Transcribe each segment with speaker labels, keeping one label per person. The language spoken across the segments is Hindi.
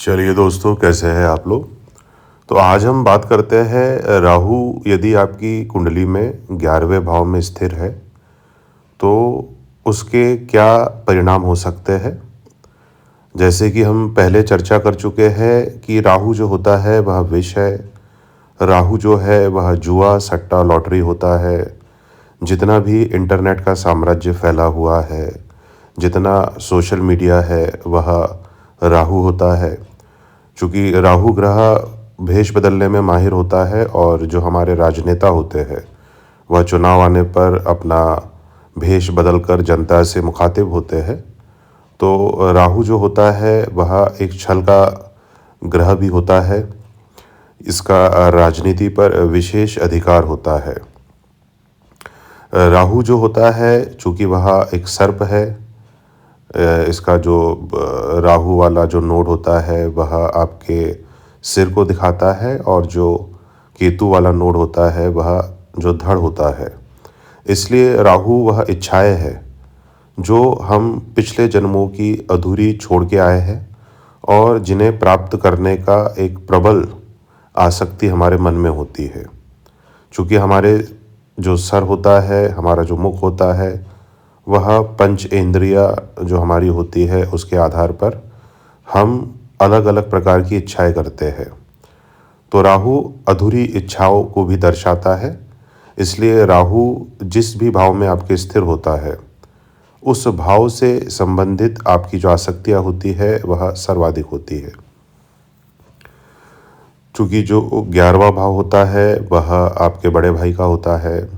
Speaker 1: चलिए दोस्तों, कैसे हैं आप लोग। तो आज हम बात करते हैं राहु यदि आपकी कुंडली में 11वें भाव में स्थिर है तो उसके क्या परिणाम हो सकते हैं। जैसे कि हम पहले चर्चा कर चुके हैं कि राहु जो होता है वह विष है। राहु जो है वह जुआ सट्टा लॉटरी होता है। जितना भी इंटरनेट का साम्राज्य फैला हुआ है, जितना सोशल मीडिया है, वह राहु होता है। चूँकि राहु ग्रह भेष बदलने में माहिर होता है और जो हमारे राजनेता होते हैं वह चुनाव आने पर अपना भेष बदलकर जनता से मुखातिब होते हैं। तो राहु जो होता है वह एक छल का ग्रह भी होता है। इसका राजनीति पर विशेष अधिकार होता है। राहु जो होता है चूँकि वह एक सर्प है, इसका जो राहु वाला जो नोड होता है वह आपके सिर को दिखाता है और जो केतु वाला नोड होता है वह जो धड़ होता है। इसलिए राहु वह इच्छाएं है जो हम पिछले जन्मों की अधूरी छोड़ के आए हैं और जिन्हें प्राप्त करने का एक प्रबल आसक्ति हमारे मन में होती है। चूँकि हमारे जो सर होता है, हमारा जो मुख होता है, वह पंच इंद्रिया जो हमारी होती है उसके आधार पर हम अलग अलग प्रकार की इच्छाएं करते हैं। तो राहु अधूरी इच्छाओं को भी दर्शाता है। इसलिए राहु जिस भी भाव में आपके स्थिर होता है उस भाव से संबंधित आपकी जो आसक्तियाँ होती है वह सर्वाधिक होती है। चूँकि जो 11वां भाव होता है वह आपके बड़े भाई का होता है,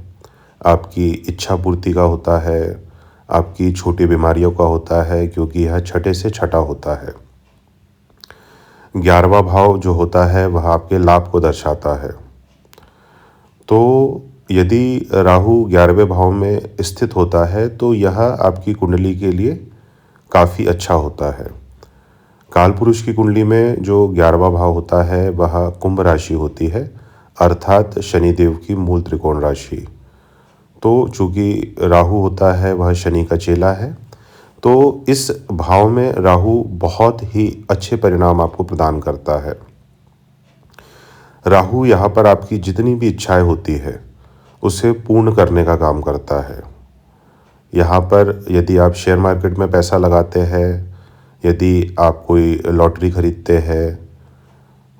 Speaker 1: आपकी इच्छा पूर्ति का होता है, आपकी छोटी बीमारियों का होता है, क्योंकि यह छठे से छठा होता है। 11वां भाव जो होता है वह आपके लाभ को दर्शाता है। तो यदि राहु 11वें भाव में स्थित होता है तो यह आपकी कुंडली के लिए काफ़ी अच्छा होता है। काल पुरुष की कुंडली में जो 11वां भाव होता है वह कुंभ राशि होती है, अर्थात शनिदेव की मूल त्रिकोण राशि। तो चूँकि राहु होता है वह शनि का चेला है, तो इस भाव में राहु बहुत ही अच्छे परिणाम आपको प्रदान करता है। राहु यहाँ पर आपकी जितनी भी इच्छाएं होती है उसे पूर्ण करने का काम करता है। यहाँ पर यदि आप शेयर मार्केट में पैसा लगाते हैं, यदि आप कोई लॉटरी खरीदते हैं,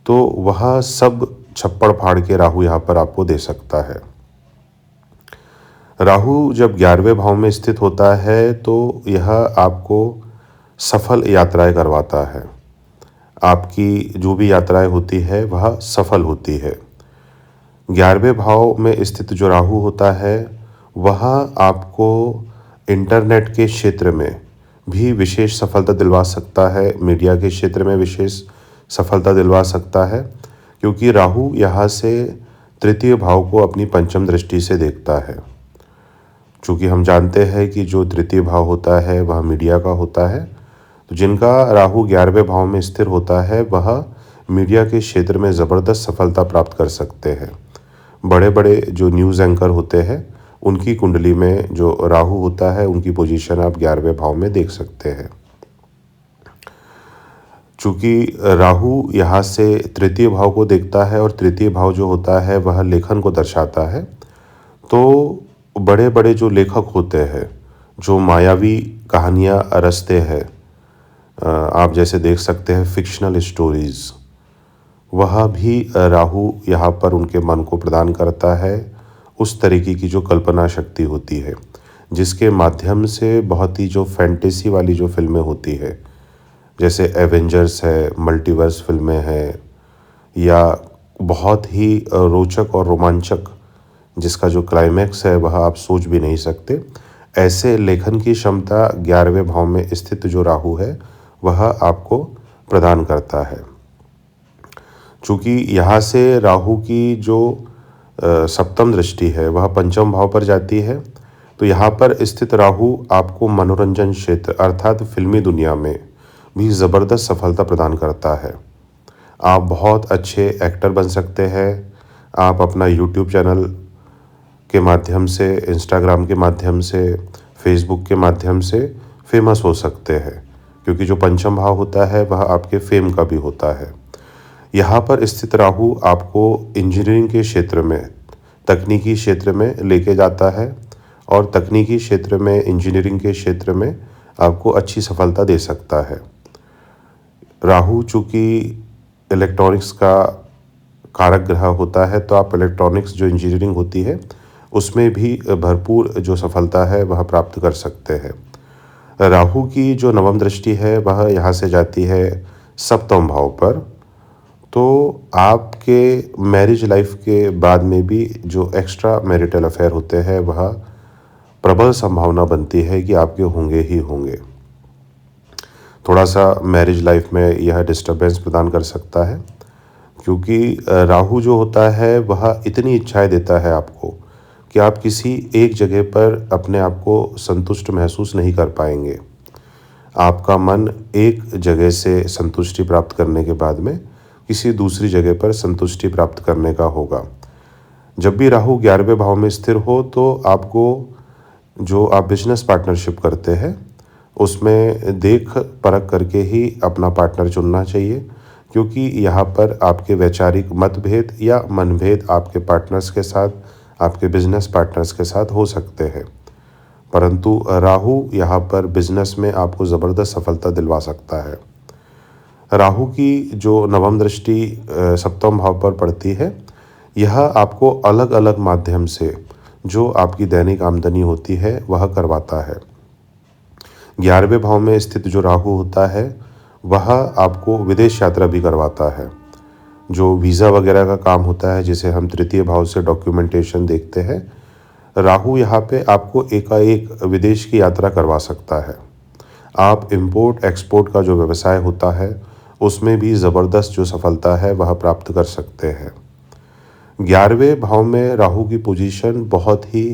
Speaker 1: तो वह सब छप्पड़ फाड़ के राहु यहाँ पर आपको दे सकता है। राहु जब 11वें भाव में स्थित होता है तो यह आपको सफल यात्राएं करवाता है। आपकी जो भी यात्राएं होती है वह सफल होती है। 11वें भाव में स्थित जो राहु होता है वह आपको इंटरनेट के क्षेत्र में भी विशेष सफलता दिलवा सकता है, मीडिया के क्षेत्र में विशेष सफलता दिलवा सकता है, क्योंकि राहु यहाँ से तृतीय भाव को अपनी पंचम दृष्टि से देखता है। चूँकि हम जानते हैं कि जो तृतीय भाव होता है वह मीडिया का होता है, तो जिनका राहु 11वें भाव में स्थिर होता है वह मीडिया के क्षेत्र में ज़बरदस्त सफलता प्राप्त कर सकते हैं। बड़े बड़े जो न्यूज़ एंकर होते हैं उनकी कुंडली में जो राहु होता है उनकी पोजीशन आप 11वें भाव में देख सकते हैं। चूँकि राहु यहाँ से तृतीय भाव को देखता है और तृतीय भाव जो होता है वह लेखन को दर्शाता है, तो बड़े बड़े जो लेखक होते हैं जो मायावी कहानियाँ रचते हैं, आप जैसे देख सकते हैं फिक्शनल स्टोरीज़, वह भी राहु यहाँ पर उनके मन को प्रदान करता है। उस तरीके की जो कल्पना शक्ति होती है जिसके माध्यम से बहुत ही जो फैंटेसी वाली जो फिल्में होती है, जैसे एवेंजर्स है, मल्टीवर्स फिल्में हैं, या बहुत ही रोचक और रोमांचक जिसका जो क्लाइमैक्स है वह आप सोच भी नहीं सकते, ऐसे लेखन की क्षमता 11वें भाव में स्थित जो राहु है वह आपको प्रदान करता है। चूँकि यहाँ से राहु की जो सप्तम दृष्टि है वह पंचम भाव पर जाती है, तो यहाँ पर स्थित राहु आपको मनोरंजन क्षेत्र अर्थात फिल्मी दुनिया में भी ज़बरदस्त सफलता प्रदान करता है। आप बहुत अच्छे एक्टर बन सकते हैं। आप अपना यूट्यूब चैनल के माध्यम से, इंस्टाग्राम के माध्यम से, फेसबुक के माध्यम से फेमस हो सकते हैं, क्योंकि जो पंचम भाव होता है वह आपके फेम का भी होता है। यहाँ पर स्थित राहु आपको इंजीनियरिंग के क्षेत्र में, तकनीकी क्षेत्र में लेके जाता है और तकनीकी क्षेत्र में, इंजीनियरिंग के क्षेत्र में आपको अच्छी सफलता दे सकता है। राहु चूँकि इलेक्ट्रॉनिक्स का कारक ग्रह होता है, तो आप इलेक्ट्रॉनिक्स जो इंजीनियरिंग होती है उसमें भी भरपूर जो सफलता है वह प्राप्त कर सकते हैं। राहु की जो नवम दृष्टि है वह यहाँ से जाती है सप्तम भाव पर, तो आपके मैरिज लाइफ के बाद में भी जो एक्स्ट्रा मैरिटल अफेयर होते हैं वह प्रबल संभावना बनती है कि आपके होंगे ही होंगे। थोड़ा सा मैरिज लाइफ में यह डिस्टरबेंस प्रदान कर सकता है, क्योंकि राहु जो होता है वह इतनी इच्छाएं देता है आपको कि आप किसी एक जगह पर अपने आप को संतुष्ट महसूस नहीं कर पाएंगे। आपका मन एक जगह से संतुष्टि प्राप्त करने के बाद में किसी दूसरी जगह पर संतुष्टि प्राप्त करने का होगा। जब भी राहु 11वें भाव में स्थिर हो तो आपको जो आप बिजनेस पार्टनरशिप करते हैं उसमें देख परख करके ही अपना पार्टनर चुनना चाहिए, क्योंकि यहाँ पर आपके वैचारिक मतभेद या मनभेद आपके पार्टनर्स के साथ, आपके बिजनेस पार्टनर्स के साथ हो सकते हैं, परंतु राहु यहाँ पर बिजनेस में आपको ज़बरदस्त सफलता दिलवा सकता है। राहु की जो नवम दृष्टि सप्तम भाव पर पड़ती है, यह आपको अलग अलग माध्यम से जो आपकी दैनिक आमदनी होती है वह करवाता है। 11वें भाव में स्थित जो राहु होता है वह आपको विदेश यात्रा भी करवाता है। जो वीज़ा वगैरह का काम होता है, जिसे हम तृतीय भाव से डॉक्यूमेंटेशन देखते हैं, राहु यहाँ पे आपको एकाएक विदेश की यात्रा करवा सकता है। आप इंपोर्ट एक्सपोर्ट का जो व्यवसाय होता है उसमें भी ज़बरदस्त जो सफलता है वह प्राप्त कर सकते हैं। 11वें भाव में राहु की पोजीशन बहुत ही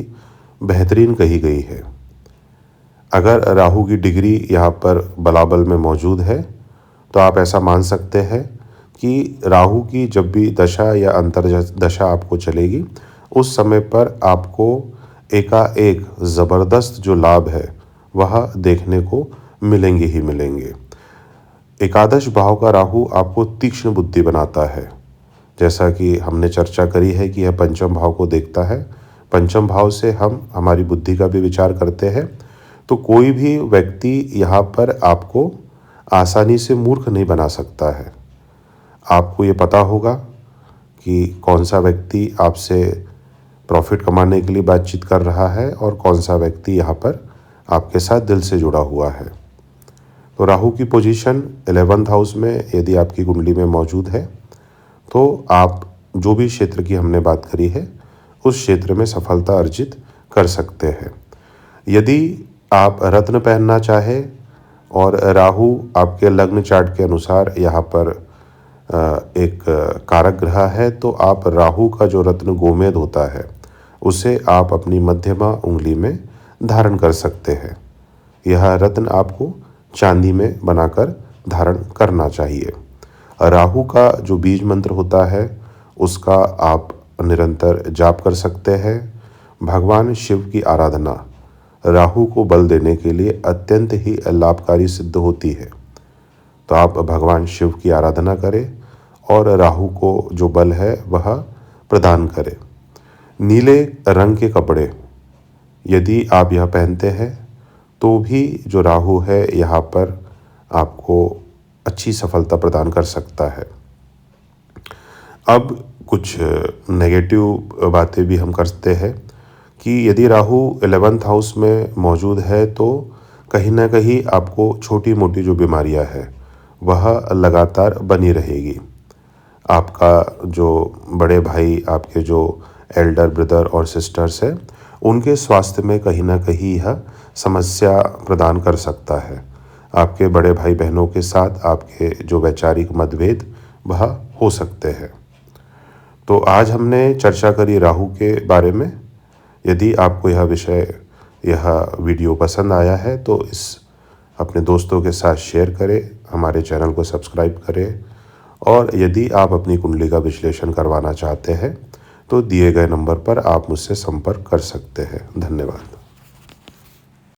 Speaker 1: बेहतरीन कही गई है। अगर राहु की डिग्री यहाँ पर बलाबल में मौजूद है तो आप ऐसा मान सकते हैं कि राहु की जब भी दशा या अंतर दशा आपको चलेगी उस समय पर आपको एकाएक ज़बरदस्त जो लाभ है वह देखने को मिलेंगे ही मिलेंगे। एकादश भाव का राहु आपको तीक्ष्ण बुद्धि बनाता है। जैसा कि हमने चर्चा करी है कि यह पंचम भाव को देखता है, पंचम भाव से हम हमारी बुद्धि का भी विचार करते हैं, तो कोई भी व्यक्ति यहाँ पर आपको आसानी से मूर्ख नहीं बना सकता है। आपको ये पता होगा कि कौन सा व्यक्ति आपसे प्रॉफिट कमाने के लिए बातचीत कर रहा है और कौन सा व्यक्ति यहाँ पर आपके साथ दिल से जुड़ा हुआ है। तो राहु की पोजीशन 11th हाउस में यदि आपकी कुंडली में मौजूद है तो आप जो भी क्षेत्र की हमने बात करी है उस क्षेत्र में सफलता अर्जित कर सकते हैं। यदि आप रत्न पहनना चाहे और राहु आपके लग्न चार्ट के अनुसार यहाँ पर एक कारक ग्रह है, तो आप राहु का जो रत्न गोमेद होता है उसे आप अपनी मध्यमा उंगली में धारण कर सकते हैं। यह रत्न आपको चांदी में बनाकर धारण करना चाहिए। राहु का जो बीज मंत्र होता है उसका आप निरंतर जाप कर सकते हैं। भगवान शिव की आराधना राहु को बल देने के लिए अत्यंत ही लाभकारी सिद्ध होती है। तो आप भगवान शिव की आराधना करें और राहु को जो बल है वह प्रदान करें। नीले रंग के कपड़े यदि आप यह पहनते हैं तो भी जो राहु है यहाँ पर आपको अच्छी सफलता प्रदान कर सकता है। अब कुछ नेगेटिव बातें भी हम करते हैं कि यदि राहु 11th हाउस में मौजूद है तो कहीं ना कहीं आपको छोटी मोटी जो बीमारियां हैं वह लगातार बनी रहेगी। आपका जो बड़े भाई, आपके जो एल्डर ब्रदर और सिस्टर्स हैं, उनके स्वास्थ्य में कहीं ना कहीं यह समस्या प्रदान कर सकता है। आपके बड़े भाई बहनों के साथ आपके जो वैचारिक मतभेद वह हो सकते हैं। तो आज हमने चर्चा करी राहु के बारे में। यदि आपको यह वीडियो पसंद आया है तो इस अपने दोस्तों के साथ शेयर करें, हमारे चैनल को सब्सक्राइब करें और यदि आप अपनी कुंडली का विश्लेषण करवाना चाहते हैं तो दिए गए नंबर पर आप मुझसे संपर्क कर सकते हैं। धन्यवाद।